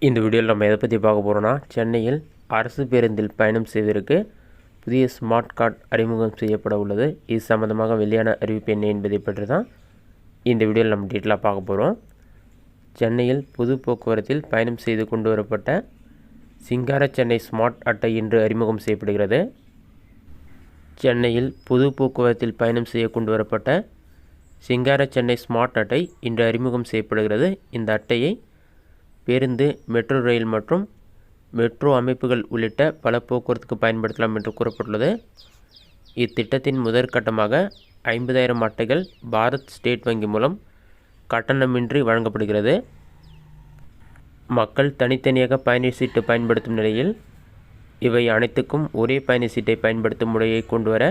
இந்த வீடியோவில் நம்ம எதை பற்றி பார்க்க போகிறோன்னா, சென்னையில் அரசு பேருந்தில் பயணம் செய்வதற்கு புதிய ஸ்மார்ட் கார்டு அறிமுகம் செய்யப்பட உள்ளது. இது சம்மந்தமாக வெளியான அறிவிப்பு என்ன என்பதை பற்றி தான் இந்த வீடியோவில் நம்ம டீட்டெயிலாக பார்க்க போகிறோம். சென்னையில் பொது போக்குவரத்தில் பயணம் செய்து கொண்டு வரப்பட்ட சிங்கார சென்னை ஸ்மார்ட் அட்டை இன்று அறிமுகம் செய்யப்படுகிறது. சென்னையில் பொது போக்குவரத்தில் பயணம் செய்ய கொண்டு வரப்பட்ட சிங்கார சென்னை ஸ்மார்ட் அட்டை இன்று அறிமுகம் செய்யப்படுகிறது. இந்த அட்டையை பேருந்து, மெட்ரோ ரயில் மற்றும் மெட்ரோ அமைப்புகள் உள்ளிட்ட பல போக்குவரத்துக்கு பயன்படுத்தலாம் என்று கூறப்பட்டுள்ளது. இத்திட்டத்தின் முதற்கட்டமாக 50,000 அட்டைகள் பாரத் ஸ்டேட் வங்கி மூலம் கட்டணமின்றி வழங்கப்படுகிறது. மக்கள் தனித்தனியாக பயணச் சீட்டு பயன்படுத்தும் நிலையில் இவை அனைத்துக்கும் ஒரே பயணச் சீட்டை பயன்படுத்தும் முறையை கொண்டு வர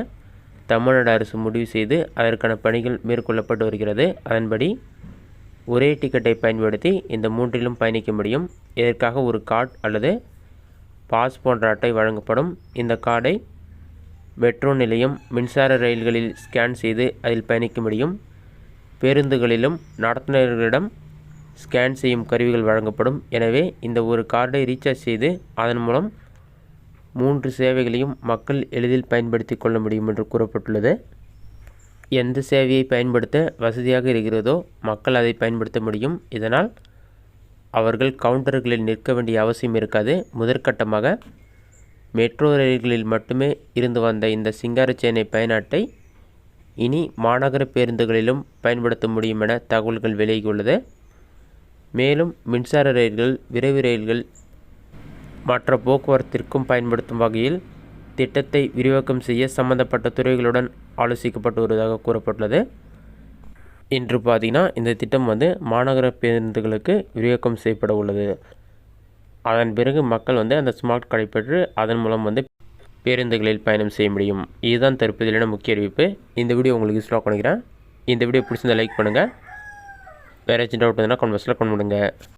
தமிழ்நாடு அரசு முடிவு செய்து அதற்கான பணிகள் மேற்கொள்ளப்பட்டு வருகிறது. அதன்படி ஒரே டிக்கெட்டை பயன்படுத்தி இந்த மூன்றிலும் பயணிக்க முடியும். இதற்காக ஒரு கார்டு அல்லது பாஸ் போன்ற அட்டை வழங்கப்படும். இந்த கார்டை மெட்ரோ நிலையம், மின்சார ரயில்களில் ஸ்கேன் செய்து அதில் பயணிக்க முடியும். பேருந்துகளிலும் நடத்துனர்களிடம் ஸ்கேன் செய்யும் கருவிகள் வழங்கப்படும். எனவே இந்த ஒரு கார்டை ரீசார்ஜ் செய்து அதன் மூலம் 3 சேவைகளையும் மக்கள் எளிதில் பயன்படுத்தி கொள்ள முடியும் என்று கூறப்பட்டுள்ளது. எந்த சேவையை பயன்படுத்த வசதியாக இருக்கிறதோ மக்கள் அதை பயன்படுத்த முடியும். இதனால் அவர்கள் கவுண்டர்களில் நிற்க வேண்டிய அவசியம் இருக்காது. முதற்கட்டமாக மெட்ரோ ரயில்களில் மட்டுமே இருந்து வந்த இந்த சிங்கார சென்னை பயண அட்டை இனி மாநகர பேருந்துகளிலும் பயன்படுத்த முடியும் என தகவல்கள் வெளியாகியுள்ளது. மேலும் மின்சார ரயில்கள், விரைவு ரயில்கள் மற்ற போக்குவரத்திற்கும் பயன்படுத்தும் வகையில் திட்டத்தை விரிவாக்கம் செய்ய சம்பந்தப்பட்ட துறைகளுடன் ஆலோசிக்கப்பட்டு வருவதாக கூறப்பட்டுள்ளது. இன்று பார்த்திங்கன்னா இந்த திட்டம் மாநகர பேருந்துகளுக்கு விரிவாக்கம் செய்யப்பட உள்ளது. அதன் பிறகு மக்கள் அந்த ஸ்மார்ட் கார்டை பெற்று அதன் மூலம் பேருந்துகளில் பயணம் செய்ய முடியும். இதுதான் தற்போதைய முக்கிய அறிவிப்பு. இந்த வீடியோ உங்களுக்கு யூஸ்ஃபுல்லாக நினைக்கிறேன். இந்த வீடியோ பிடிச்சிருந்தா லைக் பண்ணுங்கள். வேறு ஏதாச்சும் டவுட் இருந்தால் கமெண்ட் பாக்ஸில் கமெண்ட் பண்ணுங்கள்.